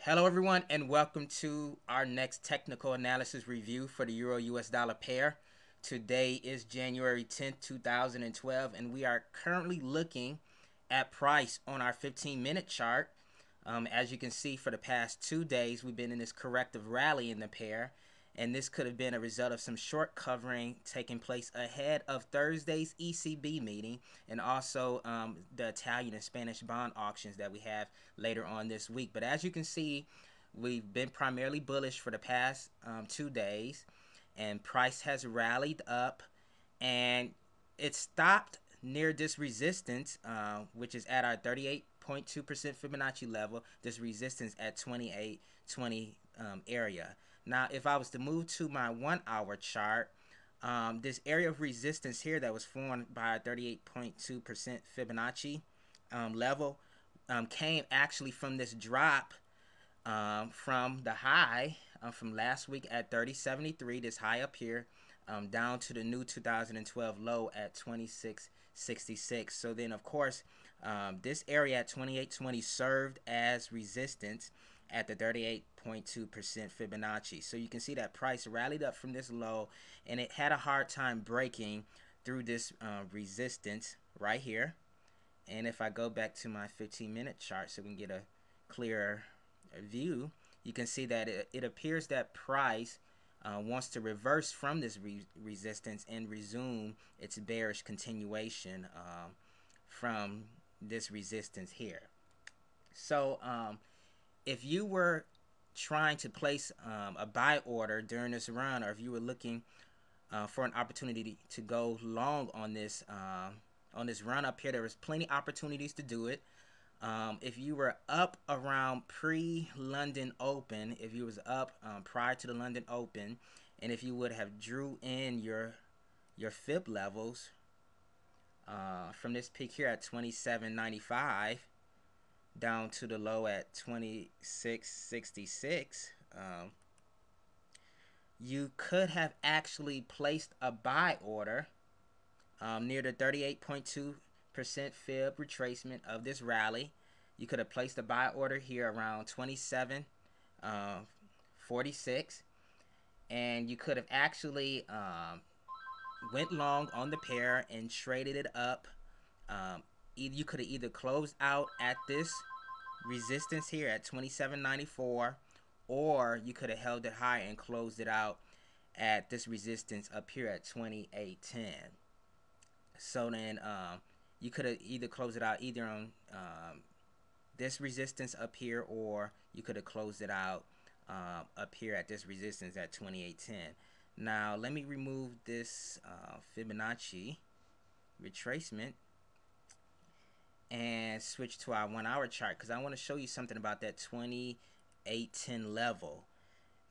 Hello everyone and welcome to our next technical analysis review for the Euro US dollar pair. Today is January 10th, 2012 and we are currently looking at price on our 15-minute chart. As you can see, for the past 2 days we've been in this corrective rally in the pair, and this could have been a result of some short covering taking place ahead of Thursday's ECB meeting, and also the Italian and Spanish bond auctions that we have later on this week. But as you can see, we've been primarily bullish for the past 2 days, and price has rallied up, and it stopped near this resistance, which is at our 38.2% Fibonacci level, this resistance at 2820 area. Now, if I was to move to my 1 hour chart, this area of resistance here that was formed by a 38.2% Fibonacci level came actually from this drop from the high from last week at 30.73, this high up here, down to the new 2012 low at 26.66. So then, of course, this area at 28.20 served as resistance at the 38.2% Fibonacci. So you can see that price rallied up from this low, and it had a hard time breaking through this resistance right here. And if I go back to my 15-minute chart so we can get a clearer view, you can see that it appears that price wants to reverse from this resistance and resume its bearish continuation from this resistance here. So if you were trying to place a buy order during this run, or if you were looking for an opportunity to go long on this run up here, there was plenty opportunities to do it. If you were up around pre-London Open, if you was up prior to the London Open, and if you would have drew in your fib levels from this peak here at 27.95 down to the low at 26.66, you could have actually placed a buy order near the 38.2% fib retracement of this rally. You could have placed a buy order here around 27.46, and you could have actually went long on the pair and traded it up. You could have either closed out at this resistance here at 27.94, or you could have held it high and closed it out at this resistance up here at 28.10. So then you could have either closed it out either on this resistance up here, or you could have closed it out up here at this resistance at 28.10. Now let me remove this Fibonacci retracement and switch to our 1 hour chart, because I want to show you something about that 28.10 level.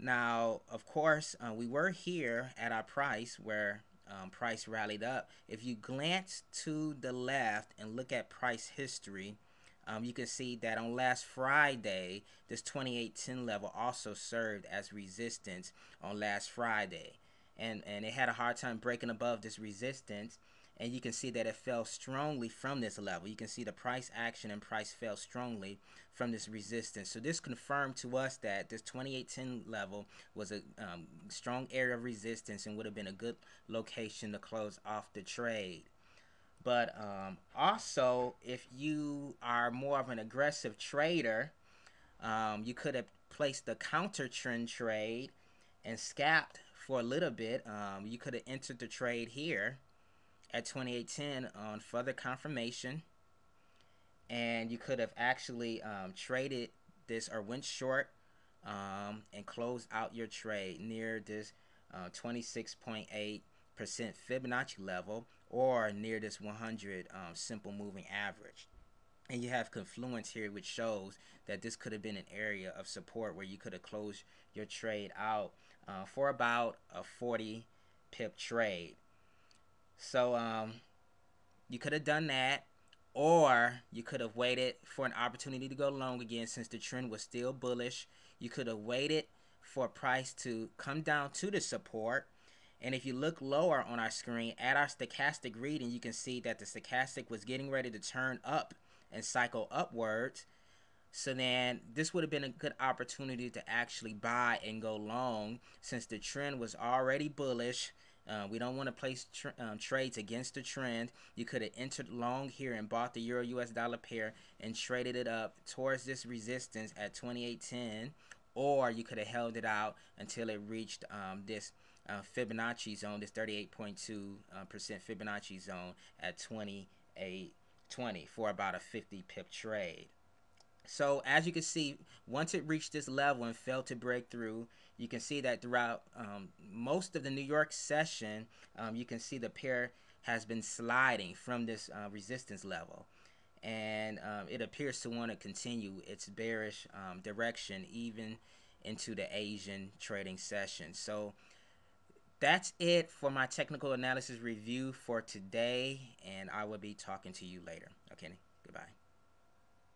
Now, of course, we were here at our price where price rallied up. If you glance to the left and look at price history, you can see that on last Friday, this 28.10 level also served as resistance on last Friday, and it had a hard time breaking above this resistance. And you can see that it fell strongly from this level. You can see the price action and price fell strongly from this resistance. So this confirmed to us that this 28.10 level was a strong area of resistance and would have been a good location to close off the trade. But also, if you are more of an aggressive trader, you could have placed the counter trend trade and scalped for a little bit. You could have entered the trade here at 28.10 on further confirmation, and you could have actually traded this or went short and closed out your trade near this 26.8% Fibonacci level, or near this 100 simple moving average. And you have confluence here, which shows that this could have been an area of support where you could have closed your trade out for about a 40 pip trade. So you could have done that, or you could have waited for an opportunity to go long again. Since the trend was still bullish, you could have waited for price to come down to the support. And if you look lower on our screen at our stochastic reading, you can see that the stochastic was getting ready to turn up and cycle upwards. So then this would have been a good opportunity to actually buy and go long, since the trend was already bullish. We don't want to place trades against the trend. You could have entered long here and bought the euro US dollar pair and traded it up towards this resistance at 28.10, or you could have held it out until it reached this Fibonacci zone, this 38.2% Fibonacci zone at 28.20 for about a 50 pip trade. So as you can see, once it reached this level and failed to break through, you can see that throughout most of the New York session, you can see the pair has been sliding from this resistance level. And it appears to want to continue its bearish direction even into the Asian trading session. So that's it for my technical analysis review for today, and I will be talking to you later. Okay, goodbye.